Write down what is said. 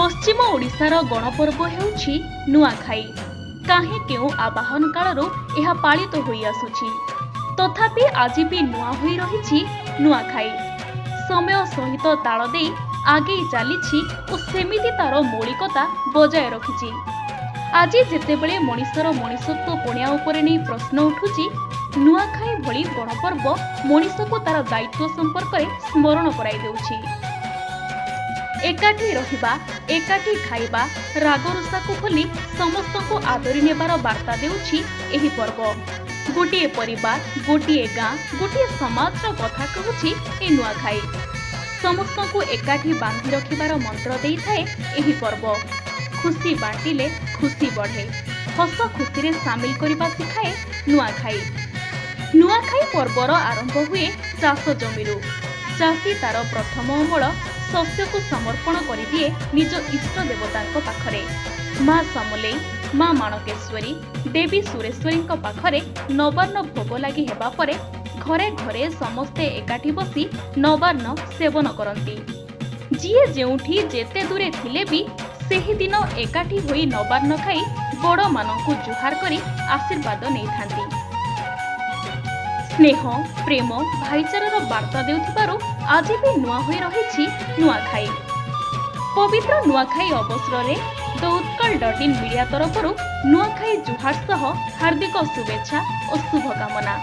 पश्चिम ओडिशार गणपर्व हेउछि नुआखाई। काहे केउ आवाहन कालरू यह पालित होई आसुछि, तथापि आज भी नुआ होई रहिछि नुआखाई। समय सहित ताल देई आगे चलीछि और सेमिति तार मौलिकता बजाय रखिछि। आज जेतेबेले मनिषर मनिषत्व पुण्या उपरे नहीं प्रश्न उठुछि, नुआखाई भली गणपर्व मनिषको तार दायित्व संपर्क में स्मरण कराई देउछि। एकाठी रहिबा, एकाठी खाइबा, रागरुषा को भूली समस्त को आदरी नेबार वार्ता देउछि एही पर्व। गोटिए परिवार, गोटिए गाँ, गोटिए समाजर कथा कहूछि ए नुआखाई। समस्त को एकाठी बांधि रखिबार मंत्र देई थाए एही पर्व। खुशी बांटिले खुशी बढ़े, हस खुशी रे शामिल करिबा सिखाए नुआखाई। नुआखाई पर्वर आरंभ हुए चाष जमीरू। चाषी तार प्रथम अमल शस्य को समर्पण करिदिए निज इष्ट देवतांको पाखरे। माँ समलेई, माँ माणकेश्वरी, देवी सुरेश्वरी पाखरे नवान्न भोग लगी हेबा परे घरे घरे समस्ते एकाठी बसी नवान्न सेवन करती। जीए जेउठी जेते दूरे थिले भी सेही दिन एकाठी होई नवान्न खाई बड़ मानकु जुहार करी आशीर्वाद नहीं थांती। स्नेह, प्रेम, भाईचारार वार्ता देउथिबारु आज भी नुआ होई रहिछि नुआखाई। पवित्र नुआखाई अवसर में द उत्कल मीडिया तरफ नुआखाई जुहार सह हार्दिक शुभेच्छा और शुभकामना।